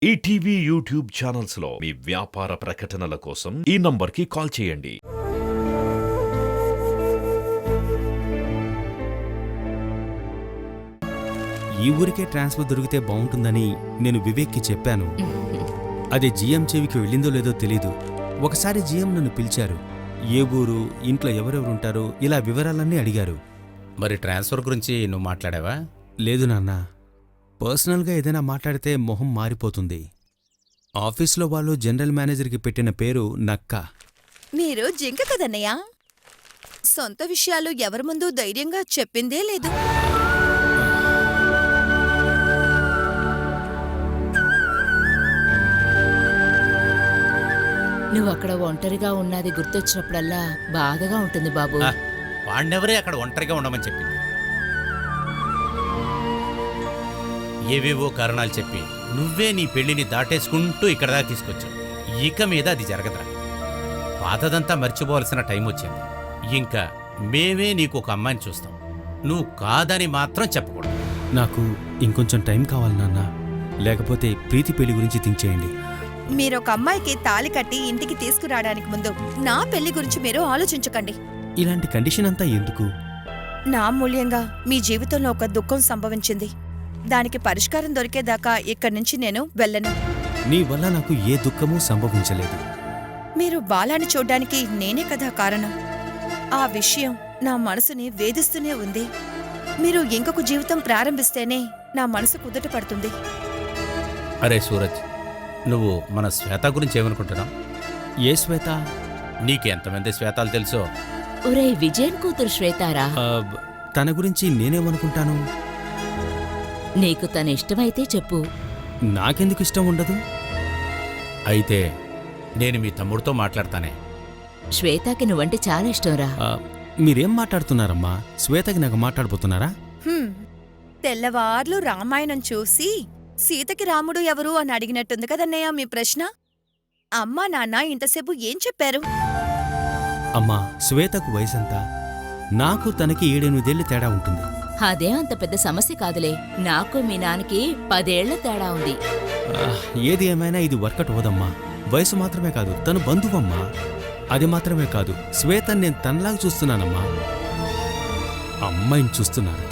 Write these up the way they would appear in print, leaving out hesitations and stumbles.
ETV YouTube channels లో మీ వ్యాపార ప్రకటనల కోసం ఈ నంబర్కి కాల్ చేయండి. ఈ ఊరికే ట్రాన్స్ఫర్ దొరికితే బాగుంటుందని నేను వివేక్కి చెప్పాను. అది జీఎం చెవికి వెళ్ళిందో లేదో తెలీదు. ఒకసారి జీఎం నన్ను పిలిచారు. ఏ ఊరు, ఇంట్లో ఎవరెవరుంటారో ఇలా వివరాలన్నీ అడిగారు. మరి ట్రాన్స్ఫర్ గురించి నువ్వు మాట్లాడావా? లేదు నాన్న, పర్సనల్గా ఏదైనా మాట్లాడితే మొహం మారిపోతుంది. ఆఫీస్లో వాళ్ళు జనరల్ మేనేజర్కి పెట్టిన పేరు నక్క. మీరు జింక కదన్నయ్యా, సొంత విషయాలు ఎవరి ముందు ధైర్యంగా చెప్పిందే లేదు. నువ్వక్కడ ఒంటరిగా ఉన్నది గుర్తొచ్చినప్పుడల్లా బాధగా ఉంటుంది బాబు. వాణ్ణెవరే అక్కడ ఒంటరిగా ఉండమని చెప్పింది? ఏవేవో కారణాలు చెప్పి నువ్వే నీ పెళ్లిని దాటేసుకుంటూ ఇక్కడ దాకా తీసుకొచ్చావు. ఇక మీద అది జరగదురా. పాతదంతా మర్చిపోవాల్సిన టైం వచ్చింది. ఇంకా మేమే నీకు ఒక అమ్మాయిని చూస్తాం. నువ్వు కాదని మాత్రం చెప్పకూడదు. నాకు ఇంకొంచెం టైం కావాలి నాన్న, లేకపోతే ప్రీతి పెళ్లి గురించి థింక్ చేయండి. మీరొక అమ్మాయికి తాళి కట్టి ఇంటికి తీసుకురావడానికి ముందు నా పెళ్లి గురించి మీరు ఆలోచించకండి. ఇలాంటి కండిషన్ అంతా ఎందుకు? నా మూల్యంగా మీ జీవితంలో ఒక దుఃఖం సంభవించింది. దానికి పరిష్కారం దొరికేదాకా ఇక్కడి నుంచి నేను వెళ్ళను. నీ వల్ల నాకు ఏ దుఃఖమూ సంభవించలేదు. మీరు బాలాన్ని చూడ్డానికి నేనే కదా కారణం. ఆ విషయం నా మనసుని వేధిస్తూనే ఉంది. మీరు ఇంకొక జీవితం ప్రారంభిస్తేనే నా మనసు కుదుట పడుతుంది. అరే సూరజ్, నువ్వు మన శ్వేత గురించి ఏమనుకుంటున్నావు? ఏ శ్వేత? నీకు ఎంతమంది శ్వేతాలు తెలుసో. ఒరే విజయన్ కూతురు శ్వేతారా. తన గురించి నేనేమనుకుంటాను? నీకు తన ఇష్టమైతే చెప్పు. నాకెందుకు ఇష్టం ఉండదు? అయితే నేను మీ తమ్ముడితో మాట్లాడతానే. శ్వేతకి నువ్వంటే చాలా ఇష్టంరా. మీరేం మాట్లాడుతున్నారమ్మా? శ్వేతకి నాకు మాట్లాడబోతున్నారా? తెల్లవార్లు రామాయణం చూసి సీతకి రాముడు ఎవరు అని అడిగినట్టుంది కదన్నయ్య మీ ప్రశ్న. అమ్మా నాన్న ఇంతసేపు ఏం చెప్పారు? అమ్మా, శ్వేతకు వయసెంత? నాకు తనకి 7-8 తేడా ఉంటుంది. అదే అంత పెద్ద సమస్య కాదులే. నాకు మీ నాన్నకి 10 ఏళ్ల తేడా ఉంది. ఏది ఏమైనా ఇది వర్కౌట్ అవదమ్మా. వయసు మాత్రమే కాదు, తను బంధువమ్మా. అది మాత్రమే కాదు, శ్వేతని నేను తనలాగా చూస్తున్నానమ్మా. అమ్మాయిని చూస్తున్నారట.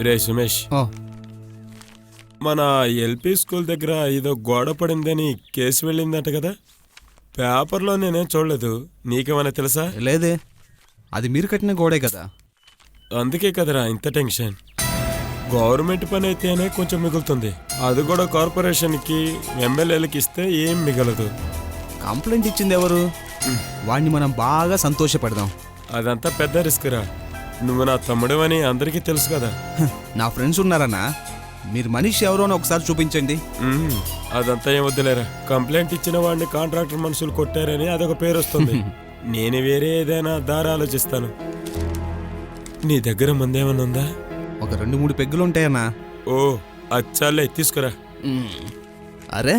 రే సుమేష్, మన ఎల్పీ స్కూల్ దగ్గర ఏదో గోడ పడిందని కేసు వెళ్ళిందట కదా? పేపర్లో నేనేం చూడలేదు. నీకేమైనా తెలుసా? లేదే, అది మీరు కట్టిన గోడే కదా. అందుకే కదరా ఇంత టెన్షన్. గవర్నమెంట్ పని అయితేనే కొంచెం మిగులుతుంది. అది కూడా కార్పొరేషన్కి, ఎమ్మెల్యేలకి ఇస్తే ఏం మిగలదు. కంప్లైంట్ ఇచ్చింది ఎవరు? వాడిని మనం బాగా సంతోషపెడదాం. అదంతా పెద్ద రిస్క్ రా. నువ్వు నా తమ్ముడు అని అందరికీ తెలుసు కదా. నా ఫ్రెండ్స్ ఉన్నారన్నా, మీరు మనిషి ఎవరో అని ఒకసారి చూపించండి. అదంతా ఏం వద్దులేరా. కంప్లైంట్ ఇచ్చిన వాడిని కాంట్రాక్టర్ మనుషులు కొట్టారని అదొక పేరు వస్తుంది. నేను వేరే ఏదైనా దారి ఆలోచిస్తాను. నీ దగ్గర మందేమన్నా ఉందా? ఒక 2-3 పెగ్గులు ఉంటాయన్నా. ఓ అచ్చాలే, తీసుకురా. అరే,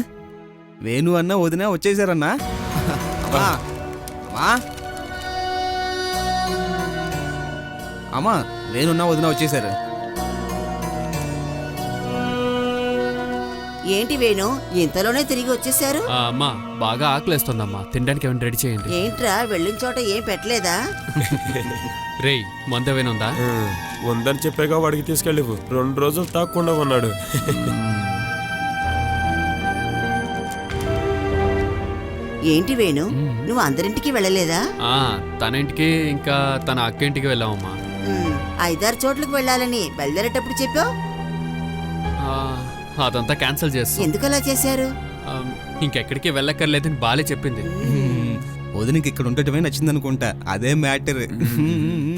వేణు అన్న వదిన వచ్చేసారన్నా. అమ్మా, వేణున్నా వదిన వచ్చేసారు. ఏంటి వేణు, ఇంతలోనే తిరిగి వచ్చేసారు? అమ్మా, బాగా ఆకలేస్తుందమ్మా, తినడానికి ఏమైనా రెడీ చేయండి. ఏంట్రా, వెళ్ళిన చోట ఏం పెట్టలేదా? రేయ్, మందేమైనా ఉందని చెప్పాగా వాడికి తీసుకెళ్ళివు. 2 రోజులు తాక్కుండా ఉన్నాడు. ఏంటి వేణు, నువ్వు అందరింటికి వెళ్ళలేదా? తన ఇంటికి, ఇంకా తన అక్క ఇంటికి వెళ్ళామమ్మా. 5-6 చోట్లకు వెళ్ళాలని బయలుదేరేటప్పుడు చెప్పావు. అదంతా క్యాన్సిల్ చేస్తా. ఎందుకలా చేశారు? ఇంకెక్కడికి వెళ్ళక్కర్లేదని బాలే చెప్పింది. వదినకి ఇక్కడ ఉండటమే నచ్చిందనుకుంటా. అదే మ్యాటర్.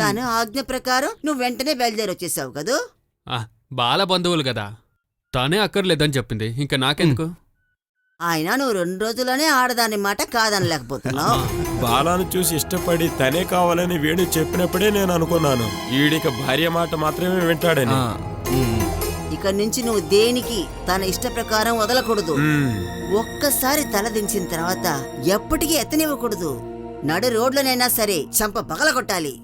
తను ఆజ్ఞ ప్రకారం నువ్వు వెంటనే బయలుదేరి వచ్చేసావు కదూ. బాల బంధువులు కదా, తనే అక్కర్లేదని చెప్పింది, ఇంకా నాకెందుకు? ఆయన నువ్వు 2 రోజుల్లోనే ఆడదాని మాట కాదనలేకపోతున్నావు. బాలాను చూసి ఇష్టపడి తనే కావాలని వేణు చెప్పినప్పుడే నేను అనుకున్నాను, ఈడిక భార్య మాట మాత్రమే వింటాడని. ఇక ఇక్కడి నుంచి నువ్వు దేనికి తన ఇష్ట ప్రకారం వదలకూడదు. ఒక్కసారి తలదించిన తర్వాత ఎప్పటికీ ఎత్తనివ్వకూడదు. నడు రోడ్లోనైనా సరే చంప పగలగొట్టాలి.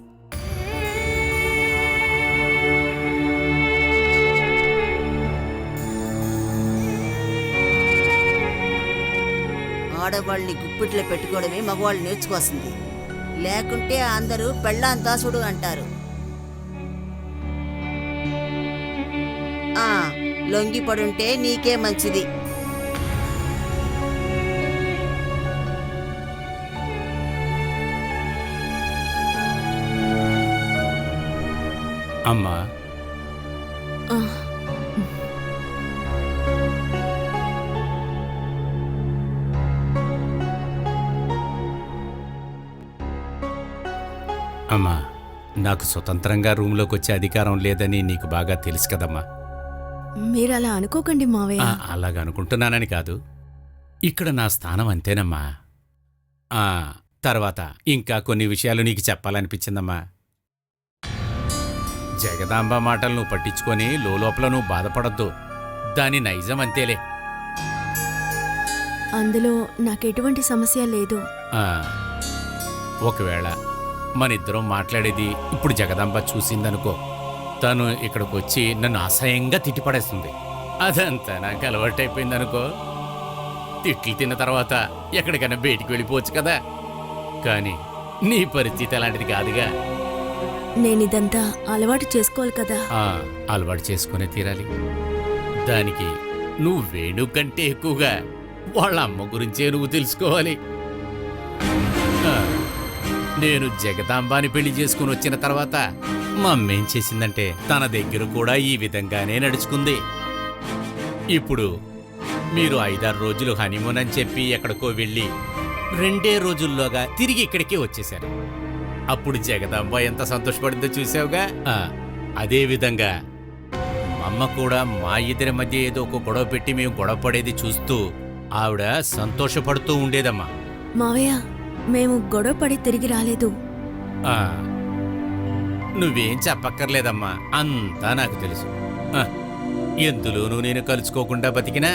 ఆడవాళ్ళని గుప్పిట్లో పెట్టుకోవడమే మగవాళ్ళు నేర్చుకోవాల్సింది. లేకుంటే అందరూ పెళ్ళాంతాసుడు అంటారు. లొంగి పడుంటే నీకే మంచిది. అమ్మా, అమ్మా, నాకు స్వతంత్రంగా రూమ్లోకి వచ్చే అధికారం లేదని నీకు బాగా తెలుసు కదమ్మా. మీరలా అనుకోకండి మావయ్య. అలాగ అనుకుంటున్నానని కాదు, ఇక్కడ నా స్థానం అంతేనమ్మా. తర్వాత ఇంకా కొన్ని విషయాలు నీకు చెప్పాలనిపించిందమ్మా. జగదాంబ మాటలు నువ్వు పట్టించుకొని లోపల నువ్వు బాధపడద్దు. దాని నైజం అంతేలే. అందులో నాకెటువంటి సమస్య లేదు. ఒకవేళ మనిద్దరం మాట్లాడేది ఇప్పుడు జగదాంబ చూసిందనుకో, తను ఇక్కడికి వచ్చి నన్ను అసహ్యంగా తిట్టిపడేస్తుంది. అదంతా నాకు అలవాటైపోయిందనుకో, తిట్లు తిన్న తర్వాత ఎక్కడికైనా బయటికి వెళ్ళిపోవచ్చు కదా. కానీ నీ పరిస్థితి అలాంటిది కాదుగా. నేనిదంతా అలవాటు చేసుకోవాలి కదా. అలవాటు చేసుకునే తీరాలి. దానికి నువ్వు వేణు కంటే ఎక్కువగా వాళ్ళ అమ్మ గురించే నువ్వు తెలుసుకోవాలి. నేను జగదాంబాని పెళ్లి చేసుకుని వచ్చిన తర్వాత మా అమ్మేం చేసిందంటే తన దగ్గర కూడా ఈ విధంగానే నడుచుకుంది. ఇప్పుడు మీరు 5-6 రోజులు హనీమూన్ అని చెప్పి ఎక్కడికో వెళ్ళి 2 రోజుల్లోగా తిరిగి ఇక్కడికే వచ్చేశారు. అప్పుడు జగదాంబ ఎంత సంతోషపడిందో చూసావుగా. అదే విధంగా మా అమ్మ కూడా మా ఇద్దరి మధ్య ఏదో ఒక గొడవ పెట్టి మేము గొడవ పడేది చూస్తూ ఆవిడ సంతోషపడుతూ ఉండేదమ్మా. మావయ్య, మేము గొడవ పడి తిరిగి రాలేదు. నువ్వేం చెప్పక్కర్లేదమ్మా, అంతా నాకు తెలుసు. ఎందులోనూ నేను కలుసుకోకుండా బతికినా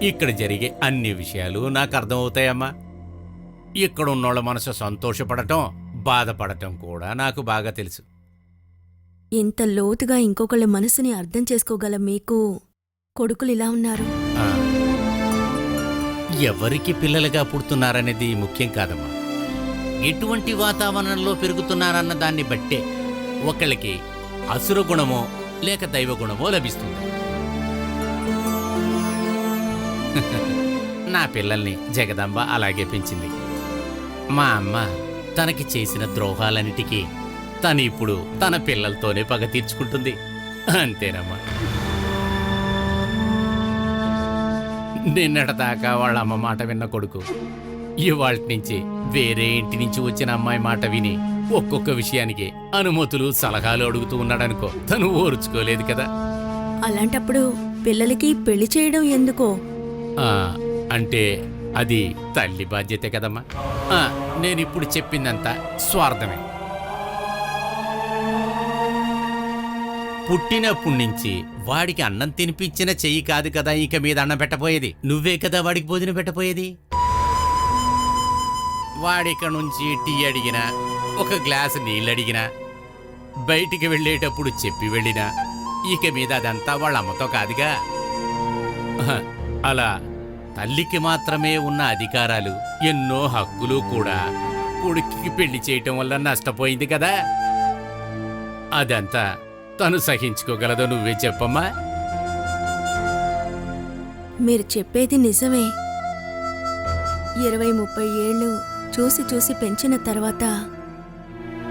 ఇక్కడ జరిగే అన్ని విషయాలు నాకు అర్థమవుతాయమ్మా. ఇక్కడ ఉన్నోళ్ళ మనసు సంతోషపడటం, బాధపడటం కూడా నాకు బాగా తెలుసు. ఇంత లోతుగా ఇంకొకళ్ళ మనసుని అర్థం చేసుకోగల మీకు కొడుకులు ఇలా ఉన్నారు. ఎవరికి పిల్లలుగా పుడుతున్నారనేది ముఖ్యం కాదమ్మా, ఎటువంటి వాతావరణంలో పెరుగుతున్నారన్న దాన్ని బట్టే ఒకళ్ళకి అసుర గుణమో లేక దైవ గుణమో లభిస్తుంది. నా పిల్లల్ని జగదాంబ అలాగే పెంచింది. మా అమ్మ తనకి చేసిన ద్రోహాలన్నిటికీ తను ఇప్పుడు తన పిల్లలతోనే పగ తీర్చుకుంటుంది. అంతేనమ్మా. నిన్నటిదాకా వాళ్ళ అమ్మ మాట విన్న కొడుకు ఇవాళ నుంచి వేరే ఇంటి నుంచి వచ్చిన అమ్మాయి మాట విని ఒక్కొక్క విషయానికి అనుమతులు, సలహాలు అడుగుతూ ఉన్నాడనుకో, తను ఓర్చుకోలేదు కదా. అలాంటప్పుడు పిల్లలకి పెళ్లి చేయడం ఎందుకో? అంటే అది తల్లి బాధ్యతే కదమ్మా. నేనిప్పుడు చెప్పిందంతా స్వార్థమే. పుట్టినప్పటి నుంచి వాడికి అన్నం తినిపించిన చెయ్యి కాదు కదా ఇక మీద అన్నం పెట్టపోయేది, నువ్వే కదా వాడికి భోజనం పెట్టపోయేది. వాడిక నుంచి టీ అడిగినా, ఒక గ్లాసు నీళ్ళు అడిగినా, బయటికి వెళ్ళేటప్పుడు చెప్పి వెళ్ళినా ఇక మీద అదంతా వాళ్ళ అమ్మతో కాదుగా. అలా తల్లికి మాత్రమే ఉన్న అధికారాలు, ఎన్నో హక్కులు కూడా కొడుక్కి పెళ్లి చేయటం వల్ల నష్టపోయింది కదా. అదంతా తను సహించుకోగలదో నువ్వే చెప్పమ్మా. మీరు చెప్పేది నిజమే. 20-30 ఏళ్ళు చూసి చూసి పెంచిన తర్వాత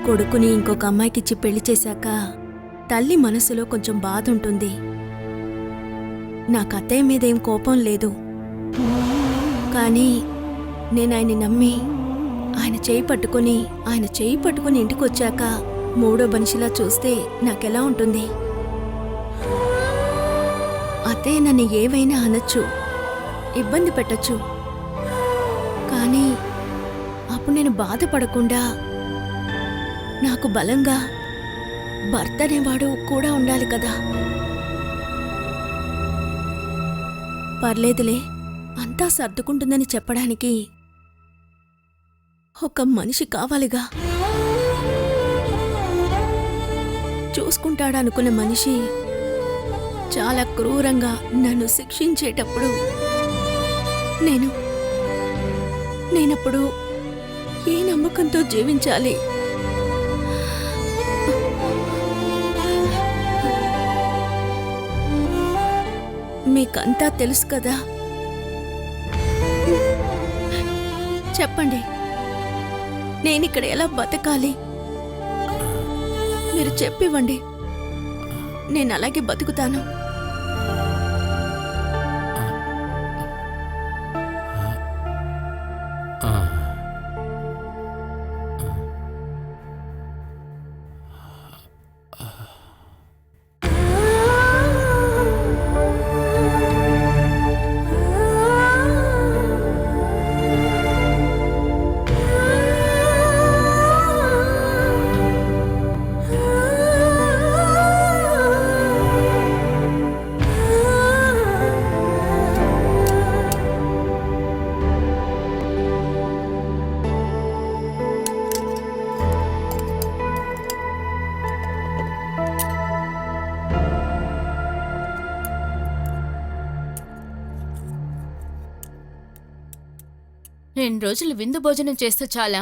కొడుకుని ఇంకొక అమ్మాయికిచ్చి పెళ్లి చేశాక తల్లి మనసులో కొంచెం బాధ ఉంటుంది. నాకు అత్తయ్య మీదేం కోపం లేదు, కానీ నేను ఆయన్ని నమ్మి ఆయన చేయి పట్టుకుని ఇంటికొచ్చాక మూడో మనిషిలా చూస్తే నాకెలా ఉంటుంది? అత్తయ్య నన్ను ఏవైనా అనొచ్చు, ఇబ్బంది పెట్టచ్చు, కానీ అప్పుడు నేను బాధపడకుండా నాకు బలంగా భర్త అనేవాడు కూడా ఉండాలి కదా. పర్లేదులే, అంతా సర్దుకుంటుందని చెప్పడానికి ఒక మనిషి కావాలిగా. చూసుకుంటాడనుకున్న మనిషి చాలా క్రూరంగా నన్ను శిక్షించేటప్పుడు నేనప్పుడు ఏ నమ్మకంతో జీవించాలి? మీకంతా తెలుసు కదా. చెప్పండి, నేనిక్కడ ఎలా బతకాలి? మీరు చెప్పివ్వండి, నేను అలాగే బతుకుతాను. రెండు రోజులు విందు భోజనం చేస్తే చాలా?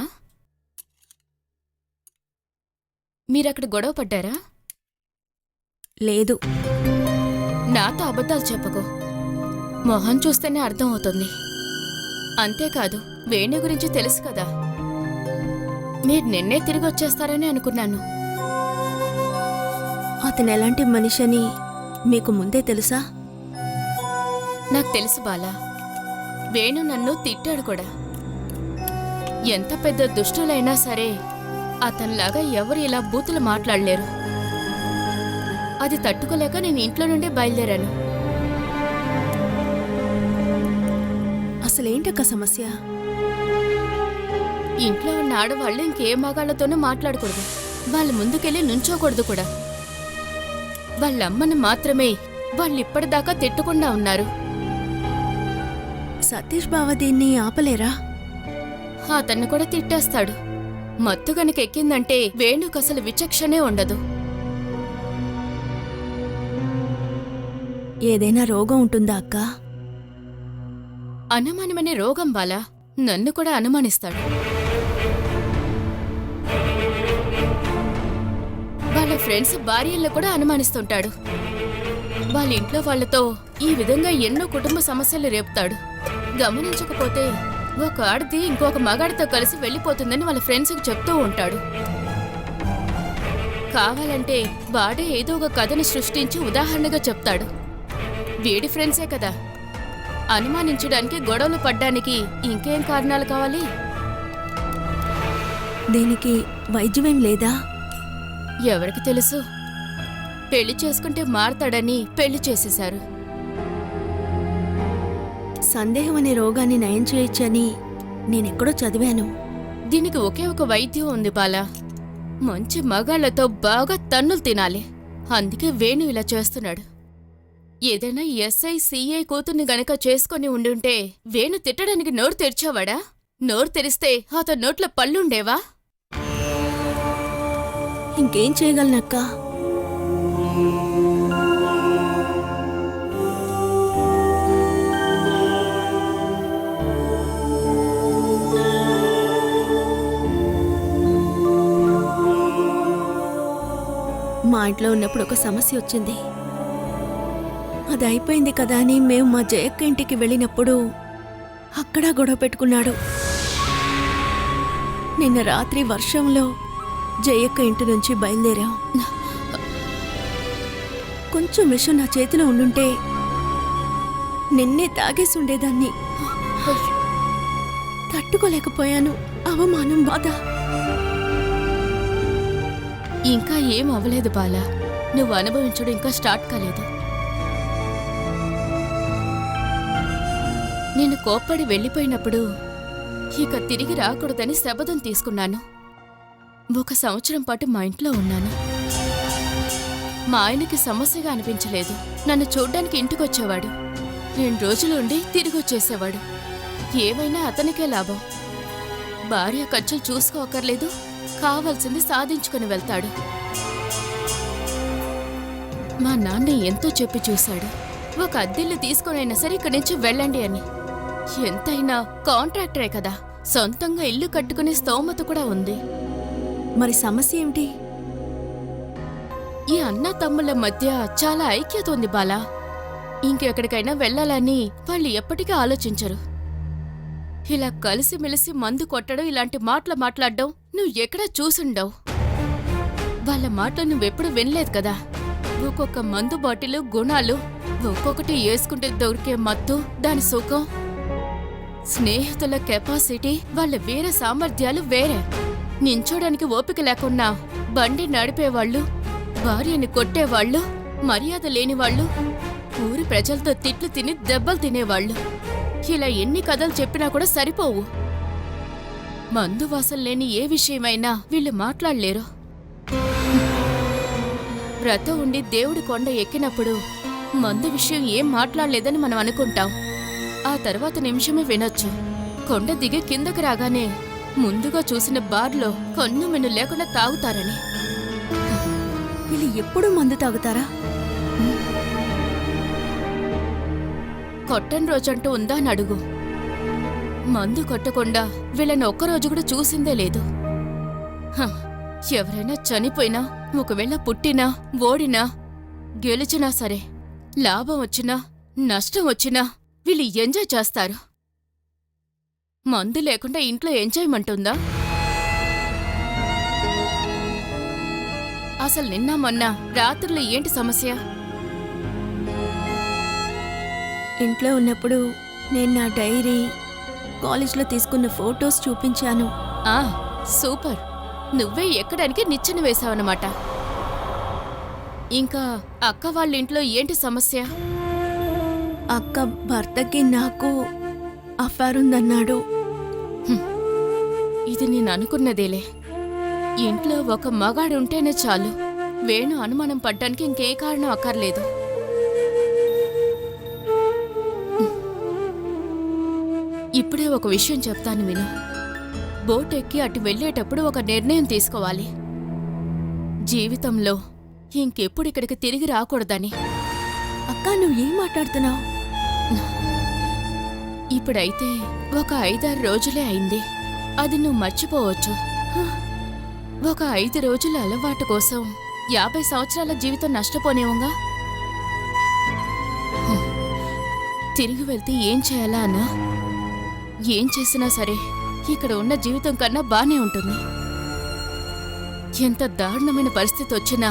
మీరక్కడ గొడవ పడ్డారా? లేదు. నాతో అబద్ధాలు చెప్పకు, మొహం చూస్తేనే అర్థం అవుతుంది. అంతేకాదు, వేణు గురించి తెలుసు కదా. మీరు నిన్నే తిరిగి వచ్చేస్తారని అనుకున్నాను. అతను ఎలాంటి మనిషని మీకు ముందే తెలుసా? నాకు తెలుసు బాలా. వేణు నన్ను తిట్టాడు కూడా. ఎంత పెద్ద దుష్టులైనా సరే అతనిలాగా ఎవరు ఇలా బూతులు మాట్లాడలేరు. అది తట్టుకోలేక నేను ఇంట్లో నుండే బయలుదేరాను. అసలేంటక్క సమస్య? ఇంట్లో ఉన్న ఆడవాళ్ళు ఇంకే మగాళ్లతోనూ మాట్లాడకూడదు, వాళ్ళ ముందుకెళ్ళి నుంచోకూడదు కూడా. వాళ్ళమ్మని మాత్రమే వాళ్ళు ఇప్పటిదాకా తిట్టకుండా ఉన్నారు. సతీష్ బావ దీన్ని ఆపలేరా? అతన్ని కూడా తిట్టేస్తాడు. మత్తు గనక ఎక్కిందంటే వేణుకు అసలు విచక్షణే ఉండదు. ఏదైనా రోగం ఉంటుందా అక్క? అనుమానమనే రోగం బాలా. నన్ను కూడా అనుమానిస్తాడు. వాళ్ళ ఫ్రెండ్స్ భార్యలను కూడా అనుమానిస్తుంటాడు. వాళ్ళ ఇంట్లో వాళ్లతో ఈ విధంగా ఎన్నో కుటుంబ సమస్యలు రేపుతాడు. గమనించకపోతే ఒక ఆడది ఇంకొక మగాడితో కలిసి వెళ్ళిపోతుందని వాళ్ళ ఫ్రెండ్స్కి చెప్తూ ఉంటాడు. కావాలంటే వాడే ఏదో ఒక కథను సృష్టించి ఉదాహరణగా చెప్తాడు. వీడి ఫ్రెండ్సే కదా. అనుమానించడానికి, గొడవలు పడ్డానికి ఇంకేం కారణాలు కావాలి? దీనికి వైద్యమేం లేదా? ఎవరికి తెలుసు? పెళ్లి చేసుకుంటే మారతాడని పెళ్లి చేసేశారు. సందేహం అనే రోగాన్ని నయం చేయొచ్చని నేనెక్కడో చదివాను. దీనికి ఒకే ఒక వైద్యం ఉంది బాలా. మంచి మగాళ్లతో బాగా తన్నులు తినాలి. అందుకే వేణు ఇలా చేస్తున్నాడు. ఏదైనా ఎస్ఐ, సిఐ కూతుర్ని గనక చేసుకుని ఉండుంటే వేణు తిట్టడానికి నోరు తెరిచేవాడా? నోరు తెరిస్తే అతని నోట్లో పళ్ళుండేవా? ఇంకేం చేయగలనక్క? మా ఇంట్లో ఉన్నప్పుడు ఒక సమస్య వచ్చింది. అది అయిపోయింది కదా అని మేము మా జయక్క ఇంటికి వెళ్ళినప్పుడు అక్కడ గొడవ పెట్టుకున్నాడు. నిన్న రాత్రి వర్షంలో జయక్క ఇంటి నుంచి బయలుదేరాం. కొంచెం విషయం నా చేతిలో ఉండుంటే నిన్నే తాగేసి ఉండేదాన్ని. తట్టుకోలేకపోయాను. అవమానం, బాధ. ఇంకా ఏం అవ్వలేదు బాలా. నువ్వు అనుభవించడం ఇంకా స్టార్ట్ కాలేదు. నేను కోప్పడి వెళ్ళిపోయినప్పుడు ఇక తిరిగి రాకూడదని శపథం తీసుకున్నాను. 1 సంవత్సరం పాటు మా ఇంట్లో ఉన్నాను. మా ఆయనకి సమస్యగా అనిపించలేదు. నన్ను చూడ్డానికి ఇంటికొచ్చేవాడు. 2 రోజులు ఉండి తిరిగి వచ్చేసేవాడు. ఏమైనా అతనికే లాభం. భార్య ఖర్చులు చూసుకోకర్లేదు, కావాల్సింది సాధించుకుని వెళ్తాడు. మా నాన్న ఎంతో చెప్పి చూశాడు, ఒక అద్దెల్లు తీసుకునైనా సరే ఇక్కడి నుంచి వెళ్ళండి అని. ఎంతైనా కాంట్రాక్టరే కదా, సొంతంగా ఇల్లు కట్టుకునే స్తోమత కూడా ఉంది. మరి సమస్య ఏమిటి? ఈ అన్నా తమ్ముళ్ళ మధ్య చాలా ఐక్యత ఉంది బాలా. ఇంకెక్కడికైనా వెళ్ళాలని వాళ్ళు ఎప్పటికీ ఆలోచించరు. ఇలా కలిసిమెలిసి మందు కొట్టడం, ఇలాంటి మాటలు మాట్లాడడం నువ్వు ఎక్కడా చూసుండవు. వాళ్ళ మాటలు నువ్వెప్పుడు వినలేదు కదా. ఒక్కొక్క మందు బాటిలు గుణాలు, ఒక్కొక్కటి వేసుకుంటే దొరికే మత్తు, దాని సుఖం, స్నేహితుల కెపాసిటీ, వాళ్ళ వేరే సామర్థ్యాలు వేరే. నించోడానికి ఓపిక లేకున్నా బండి నడిపేవాళ్ళు, భార్యని కొట్టేవాళ్ళు, మర్యాద లేనివాళ్ళు, ఊరి ప్రజలతో తిట్లు తిని దెబ్బలు తినేవాళ్ళు. ఇలా ఎన్ని కథలు చెప్పినా కూడా సరిపోవు. మందు వాసన లేని ఏ విషయమైనా వీళ్ళు మాట్లాడలేరు. వ్రతం ఉండి దేవుడి కొండ ఎక్కినప్పుడు మందు విషయం ఏం మాట్లాడలేదని మనం అనుకుంటాం. ఆ తర్వాత నిమిషమే వినొచ్చు. కొండ దిగి కిందకి రాగానే ముందుగా చూసిన బార్లో కన్ను మెన్ను లేకుండా తాగుతారని. వీళ్ళు ఎప్పుడూ మందు తాగుతారా? కొట్టని రోజంటూ ఉందా అని అడుగు. మందు కొట్టకుండా వీళ్ళని ఒక్కరోజు కూడా చూసిందే లేదు. హ, ఎవరైనా చనిపోయినా, ఒకవేళ పుట్టినా, ఓడినా, గెలిచినా సరే, లాభం వచ్చినా నష్టం వచ్చినా వీళ్ళు ఎంజాయ్ చేస్తారు. మందు లేకుండా ఇంట్లో ఎంజాయ్మెంట్ ఉందా? అసలు నిన్న మొన్న రాత్రులు ఏంటి సమస్య? ఇంట్లో ఉన్నప్పుడు నేను నా డైరీ, కాలేజ్లో తీసుకున్న ఫొటోస్ చూపించాను. ఆ, సూపర్. నువ్వే ఎక్కడానికి నిచ్చెన వేశావన్నమాట. ఇంకా అక్క వాళ్ళ ఇంట్లో ఏంటి సమస్య? అక్క భర్తకి నాకు అఫైర్ ఉందన్నాడు. ఇది నేను అనుకున్నదేలే. ఇంట్లో ఒక మగాడుంటేనే చాలు, వేణు అనుమానం పడ్డానికి ఇంకే కారణం అక్కర్లేదు. ఇప్పుడే ఒక విషయం చెప్తాను విను. బోట్ ఎక్కి అటు వెళ్ళేటప్పుడు ఒక నిర్ణయం తీసుకోవాలి. జీవితంలో ఇంకెప్పుడు ఇక్కడికి తిరిగి రాకూడదని. అక్క, నువ్వు ఏం మాట్లాడుతున్నావు? ఇప్పుడైతే ఒక 5-6 రోజులే అయింది. అది నువ్వు మర్చిపోవచ్చు. ఒక 5 రోజుల అలవాటు కోసం 50 సంవత్సరాల జీవితం నష్టపోనేవుగా. తిరిగి వెళ్తే ఏం చేయాలా అన్నా? ఏం చేసినా సరే ఇక్కడ ఉన్న జీవితం కన్నా బానే ఉంటుంది. ఎంత దారుణమైన పరిస్థితి వచ్చినా,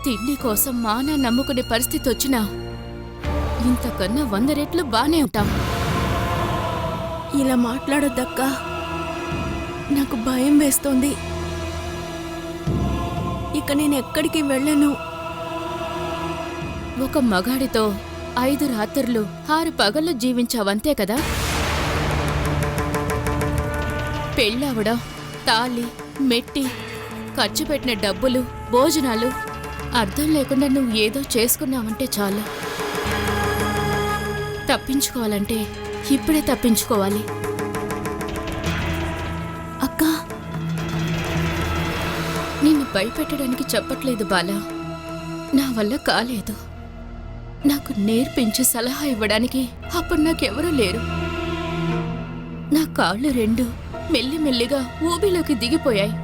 తిండి కోసం మానా నమ్ముకునే పరిస్థితి వచ్చినా, ఇంతకన్నా 100 రెట్లు బానే ఉంటాం. ఇలా మాట్లాడొద్దక్క, నాకు భయం వేస్తోంది. ఇక నేను ఎక్కడికి వెళ్ళను. ఒక మగాడితో 5 రాత్రులు 6 పగళ్ళు జీవించావంతే కదా. పెళ్ళవడం, తాళి, మెట్టి, ఖర్చు పెట్టిన డబ్బులు, భోజనాలు అర్థం లేకుండా నువ్వు ఏదో చేసుకున్నావంటే చాలు. తప్పించుకోవాలంటే ఇప్పుడే తప్పించుకోవాలి. అక్క, నిన్ను భయపెట్టడానికి చెప్పట్లేదు బాలా, నా వల్ల కాలేదు. నాకు నేర్పించి సలహా ఇవ్వడానికి అప్పుడు నాకెవరూ లేరు. నా కాళ్ళు 2 మెల్లిమెల్లిగా ఊబిలోకి దిగిపోయాయి.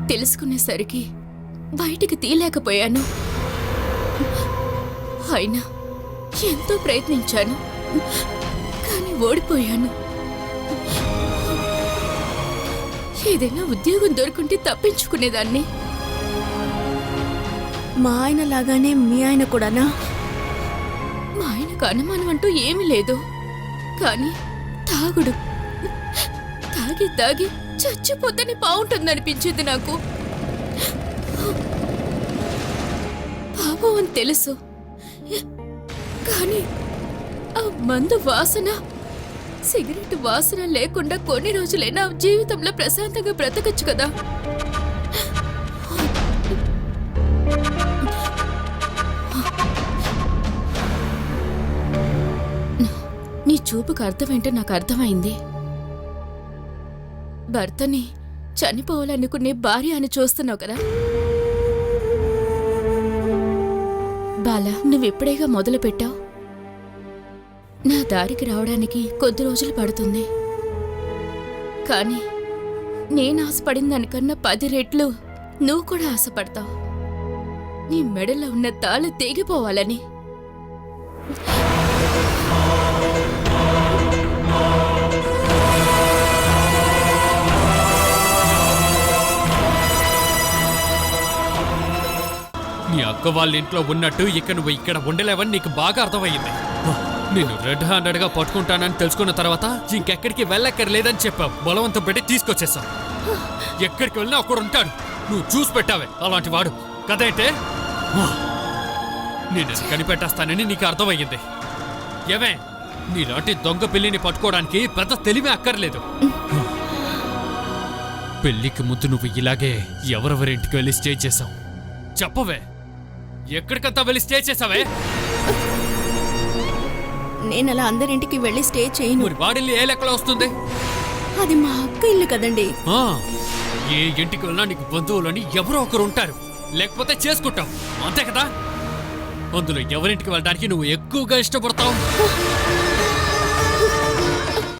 తెలుసుకునేసరికి బయటికి తీయలేకపోయాను. అయినా ఎంతో ప్రయత్నించాను, కానీ ఓడిపోయాను. ఏదైనా ఉద్యోగం దొరుకుంటే తప్పించుకునేదాన్ని. మా ఆయన లాగానే మీ ఆయన కూడానా? మా ఆయనకు అనుమానం అంటూ ఏమీ లేదు, కానీ తాగుడు. తాగి తాగి చచ్చిపోతేనే బాగుంటుందనిపించింది నాకు. పాపం అని తెలుసు, కానీ ఆ మందు వాసన, సిగరెట్ వాసన లేకుండా కొన్ని రోజులైనా జీవితంలో ప్రశాంతంగా బ్రతకచ్చు కదా. చూపుకు అర్థమేంటో నాకు అర్థమైంది. భర్తని చనిపోవాలనుకునే భార్య అని చూస్తున్నావు కదా బాలా. నువ్వెప్పుడేగా మొదలు పెట్టావు. నా దారికి రావడానికి కొద్ది రోజులు పడుతుంది. కానీ నేను ఆశపడిన దానికన్నా 10 రెట్లు నువ్వు కూడా ఆశపడతావు. నీ మెడలో ఉన్న తాళు తెగిపోవాలని. నీ అక్క వాళ్ళ ఇంట్లో ఉన్నట్టు ఇక నువ్వు ఇక్కడ ఉండలేవని నీకు బాగా అర్థమయ్యింది. నేను రెడ్ హ్యాండెడ్గా పట్టుకుంటానని తెలుసుకున్న తర్వాత ఇంకెక్కడికి వెళ్ళక్కర్లేదని చెప్పావు. బలవంతం పెట్టి తీసుకొచ్చేసావు. ఎక్కడికి వెళ్ళినా అక్కడ ఉంటాడు. నువ్వు చూసి పెట్టావే అలాంటి వాడు కదేంటే. నేను కనిపెట్టేస్తానని నీకు అర్థమయ్యింది. ఏమే, నీలాంటి దొంగ పిల్లిని పట్టుకోవడానికి పెద్ద తెలివి అక్కర్లేదు. పెళ్లికి ముందు నువ్వు ఇలాగే ఎవరెవరింటికి వెళ్ళి స్టే చేసావు చెప్పవే. ఎక్కడికంతా వెళ్ళి స్టే చేసావే? నేనలా అందరింటికి వెళ్ళి స్టే చేయను. మరి వాడిల్లు ఏ లెక్కలో వస్తుంది? అది మా అక్క ఇల్లు కదండి. ఏ ఇంటికి వెళ్ళినా నీకు బంధువులని ఎవరో ఒకరు ఉంటారు, లేకపోతే చేసుకుంటావు, అంతే కదా. అందులో ఎవరింటికి వెళ్ళడానికి నువ్వు ఎక్కువగా ఇష్టపడతావు?